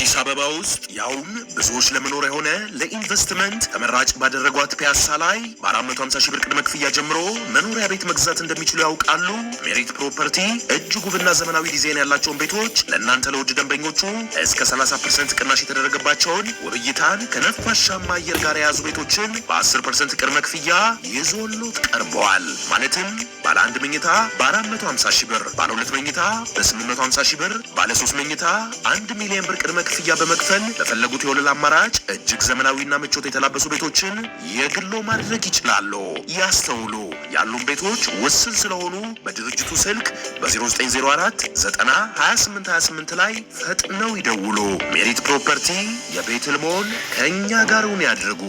አዲስ አበባ ውስጥ ያውም ብዙዎች ለመኖር የሆነ ለኢንቨስትመንት ተመራጭ ባደረጓት ፒያሳ ላይ በ450 ሺህ ብር ቅድመ ክፍያ ጀምሮ መኖሪያ ቤት መግዛት እንደሚችሉ ያውቃሉ? ሜሪት ፕሮፐርቲ እጅግ ውብና ዘመናዊ ዲዛይን ያላቸውን ቤቶች ለእናንተ ለውድ ደንበኞቹ እስከ 30% ቅናሽ የተደረገባቸውን ውብ እይታን ከነፋሻማ አየር ጋር የያዙ ቤቶችን በ10% ቅድመ ክፍያ ይዞሎት ቀርበዋል። ማለትም ባለ 1 መኝታ በ450 ሺህ ብር፣ ባለ 2 መኝታ በ850 ሺህ ብር፣ ባለ 3 መኝታ 1 ሚሊዮን ብር ቅድመ ክፍያ በመክፈል በፈለጉት የወለል አማራጭ እጅግ ዘመናዊና ምቾት የተላበሱ ቤቶችን የግሎ ማድረግ ይችላሉ። ያስተውሉ፣ ያሉን ቤቶች ውስን ስለሆኑ በድርጅቱ ስልክ በ0904 90 28 28 ላይ ፈጥነው ይደውሉ። ሜሪት ፕሮፐርቲ የቤት ህልሞን ከእኛ ጋሩን ያድርጉ።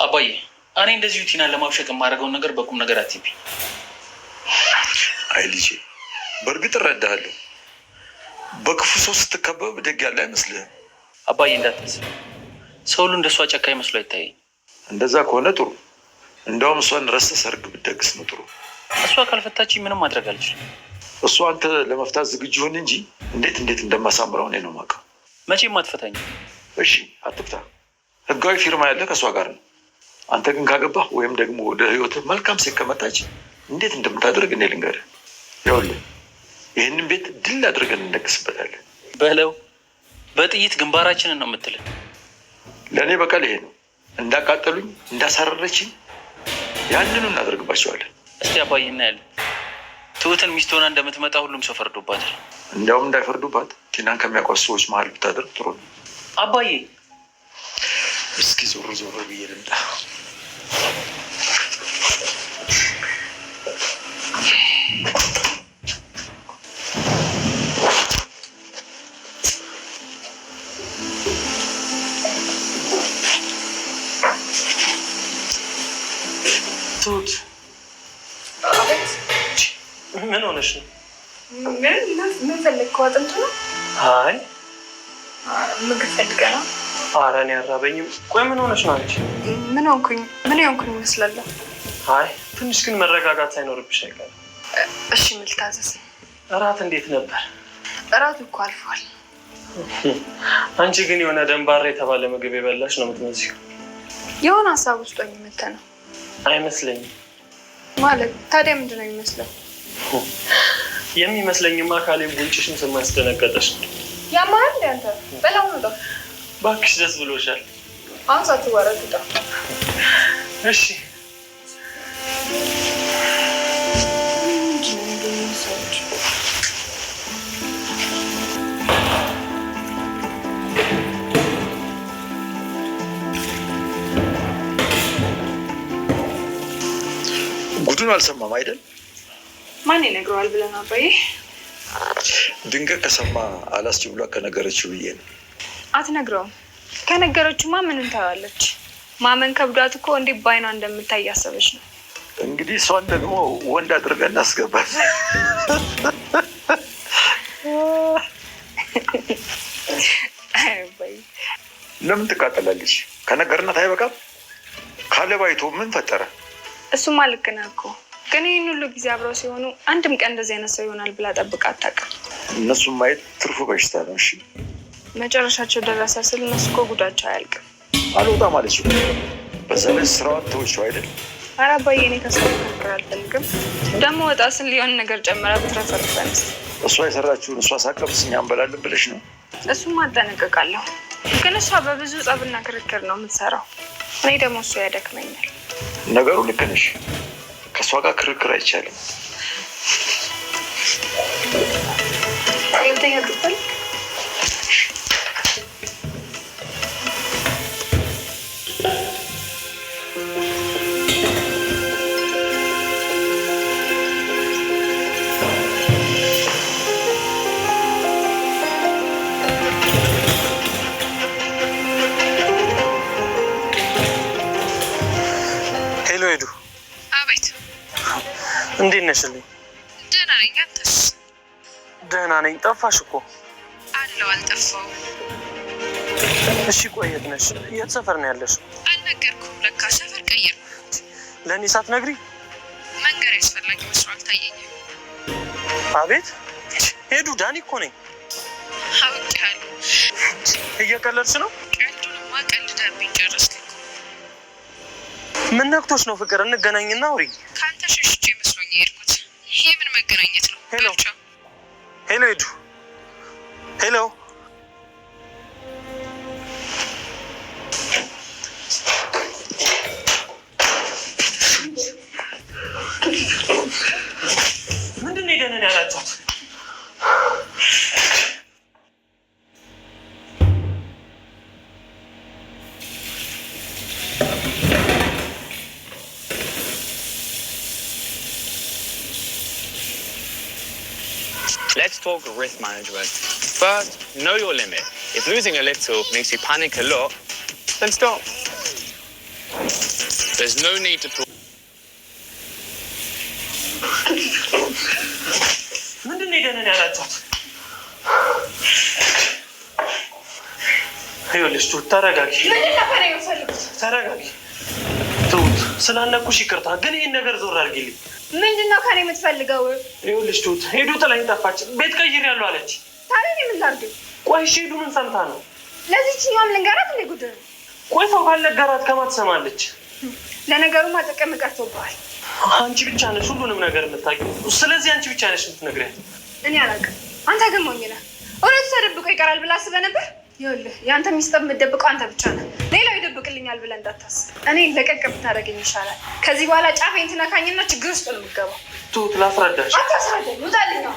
አባዬ እኔ እንደዚሁ ቲናን ለማብሸቅ የማደርገውን ነገር በቁም ነገር አትይቢ። አይ ልጄ በእርግጥ እረዳሃለሁ። በክፉ ሰው ስትከበብ ደግ ያለ አይመስልህም። አባዬ እንዳትመስል፣ ሰው ሁሉ እንደሷ ጨካኝ መስሎ አይታየኝ። እንደዛ ከሆነ ጥሩ። እንደውም እሷን ረስተህ ሰርግ ብትደግስ ነው ጥሩ። እሷ ካልፈታችኝ ምንም ማድረግ አልችልም። እሷ አንተ ለመፍታት ዝግጁ ሆን እንጂ እንዴት እንደማሳምረው እኔ ነው የማውቀው። መቼም አትፈታኝም። እሺ አትፍታ። ህጋዊ ፊርማ ያለ ከእሷ ጋር ነው። አንተ ግን ካገባህ ወይም ደግሞ ወደ ህይወትህ መልካም ሴት ከመጣች እንዴት እንደምታደርግ እኔ ልንገርህ። ይኸውልህ ይህንን ቤት ድል አድርገን እንደግስበታለን። በለው በጥይት ግንባራችንን ነው የምትልን። ለእኔ በቀል ይሄ ነው። እንዳቃጠሉኝ እንዳሳረረችኝ ያንኑ እናደርግባቸዋለን። እስቲ አባዬ እናያለን። ትሁትን ሚስት ሆና እንደምትመጣ ሁሉም ሰው ፈርዶባታል። እንዲያውም እንዳይፈርዱባት ቲናን ከሚያውቋት ሰዎች መሀል ብታደርግ ጥሩ ነው። አባዬ እስኪ ዞር ዞር ብዬ ልምጣ። ትሁት ምን ሆነሽ ነው? ምን ፈልገው? አጥንቱ ነው? አይ ምግብ ፈልገ ነው። ኧረ እኔ አራበኝም። ቆይ ምን ሆነሽ ነው አንቺ? ምን ሆንኩኝ ይመስላለሁ? አይ ትንሽ ግን መረጋጋት ሳይኖርብሽ አይቀርም። እሺ ምን ልታዘዝ? እራት እንዴት ነበር? እራቱ እኮ አልፏል። አንቺ ግን የሆነ ደንባራ የተባለ ምግብ የበላሽ ነው የምትመስለው። የሆነ ሀሳብ ውስጥ ሆኜ መተህ ነው። አይመስለኝም። ማለት ታዲያ ምንድን ነው የሚመስለው? የሚመስለኝማ ካሌብ ጉንጭሽን ስማስደነገጠሽ ነው። ያማል አንተ በላው ነው። እባክሽ ደስ ብሎሻል። አሁን ሳትዋረድ ውጣ። እሺ ጉዱን አልሰማም አይደል? ማን ይነግረዋል ብለን አባዬ? ድንገት ከሰማ አላስችል ብሏ ከነገረችው ብዬ ነው። አትነግረውም። ከነገረችማ ምን እንታያለች? ማመን ከብዷት እኮ እንዲህ ባይኗ እንደምታይ እያሰበች ነው። እንግዲህ እሷን ደግሞ ወንድ አድርገን እናስገባት። ለምን ትቃጠላለች? ከነገርናት አይበቃም? ካሌብ አይቶ ምን ፈጠረ? እሱማ ልክ ነህ እኮ። ግን ይህን ሁሉ ጊዜ አብረው ሲሆኑ አንድም ቀን እንደዚህ አይነት ሰው ይሆናል ብላ ጠብቃ አታውቅም። እነሱም ማየት ትርፉ በሽታ ነው። እሺ መጨረሻቸው ደረሰ ስል እነሱ እኮ ጉዳቸው አያልቅም። አልወጣም አለች። በዛ ላይ ስራዋን ተወችው አይደል? ኧረ አባዬ እኔ ከሰው መካከል አልፈልግም። ደግሞ ወጣ ስል የሆነ ነገር ጨምራ ብትረፈርፈንስ? እሷ የሰራችውን እሷ ሳቀብስ እኛ እንበላለን ብለሽ ነው? እሱም አጠነቅቃለሁ። ግን እሷ በብዙ ጸብና ክርክር ነው የምትሰራው። እኔ ደግሞ እሱ ያደክመኛል። ነገሩ ልክ ነሽ። ከእሷ ጋር ክርክር አይቻልም። ሁለተኛ ክፍል ሄዱ። አቤት። እንዴት ነሽልኝ? ደህና ነኝ። አንተስ? ደህና ነኝ። ጠፋሽ እኮ። አለው አልጠፋሁም። እሺ ቆይ የት ነሽ? የት ሰፈር ነው ያለሽ? አልነገርኩም። ለካ ሰፈር ቀየርኩ። ለእኔ ሳትነግሪ? መንገር ያስፈላጊ መስሎ አልታየኝም። አቤት ሄዱ፣ ዳኒ እኮ ነኝ። አውቄያለሁ። እየቀለድሽ ነው? ቀልዱንማ ቀልደህብኝ ጨረስክ እኮ። ምን ነክቶሽ ነው ፍቅር? እንገናኝና አውሪ። ከአንተ ሸሽቼ መስሎኝ የሄድኩት። ይሄ ምን መገናኘት ነው? ሄሎ ሄሎ፣ ሄዱ ሄሎ። ምንድን ነው ሄደንን ያላችኋት? Let's talk risk management. First, know your limit. If losing a little makes you panic a lot, then stop. There's no need to talk. ምንድን ነው ሄደንን ያላችኋት? ይኸውልሽ ትሁት ተረጋጊ። ምንድን ነበር የምፈልጉት? ተረጋጊ ትሁት፣ ስላነኩሽ ይቅርታ፣ ግን ይህን ነገር ዞር አድርጊልኝ። ምንድን ነው ከኔ የምትፈልገው? ይኸውልሽ ትሁት ሄዱ ጥላኝ ጠፋች። ቤት ቀይሬያለሁ አለች። ታዲያ እኔ ምን ላድርግ? ቆይ እሺ ሄዱ ምን ሰምታ ነው? ለዚህችኛዋም ልንገራት እንደ ጉድ ነው። ቆይ ሰው ካልነገራት ከማን ትሰማለች? ለነገሩማ ጥቅም ቀርቶብሃል። አንቺ ብቻ ነሽ ሁሉንም ነገር የምታውቂው። ስለዚህ አንቺ ብቻ ነሽ የምትነግሪያት። እኔ አላውቅም። አንተ ግን ሞኝ ነህ። እውነቱ ተደብቆ ይቀራል ብለህ አስበህ ነበር? ይኸውልህ የአንተ ሚስጥር የምትደብቀው አንተ ብቻ ነህ። ሌላው ይደብቅልኛል ብለህ እንዳታስብ። እኔ ለቀቅ ብታደርገኝ ይሻላል። ከዚህ በኋላ ጫፌን ትነካኝና ችግር ውስጥ ነው የምትገባው። ትሁት ላስረዳሽ። አታስረዳኝ፣ ውጣልኝ ነው።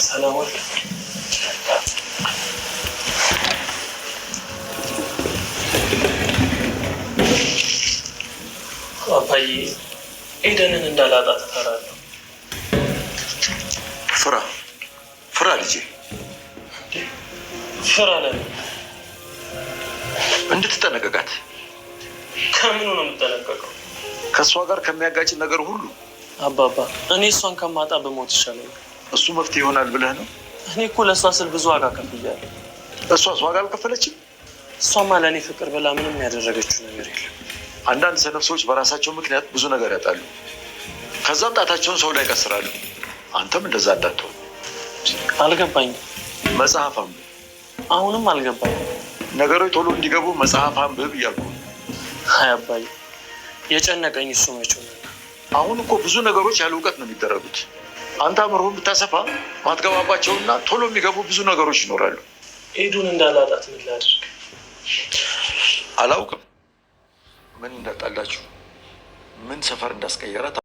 ሰላም ዋል። አባዬ ኤደንን እንዳላጣት እፈራለሁ። ፍራ ፍራ ልጄ። ፍራ ለምን? እንድትጠነቀቃት። ከምኑ ነው የምጠነቀቀው? ከእሷ ጋር ከሚያጋጭ ነገር ሁሉ። አባባ እኔ እሷን ከማጣ በሞት ይሻለኛል። እሱ መፍትሄ ይሆናል ብለህ ነው? እኔ እኮ ለእሷ ስል ብዙ ዋጋ ከፍያለሁ። እሷስ ዋጋ አልከፈለችም? እሷማ ለእኔ ፍቅር ብላ ምንም ያደረገችው ነገር የለም። አንዳንድ ሰነፍ ሰዎች በራሳቸው ምክንያት ብዙ ነገር ያጣሉ። ከዛም ጣታቸውን ሰው ላይ ቀስራሉ። አንተም እንደዛ እንዳትሆን። አልገባኝም። መጽሐፍ አንብብ። አሁንም አልገባኝም። ነገሮች ቶሎ እንዲገቡ መጽሐፍ አንብብ እያልኩ። አይ አባዬ የጨነቀኝ እሱ መቼው ነው። አሁን እኮ ብዙ ነገሮች ያለ እውቀት ነው የሚደረጉት። አንተ አእምሮህን ብታሰፋ ማትገባባቸውና ቶሎ የሚገቡ ብዙ ነገሮች ይኖራሉ። ኤዱን እንዳላጣት ምን ላድርግ? አላውቅም ምን እንዳጣላችሁ፣ ምን ሰፈር እንዳስቀየራት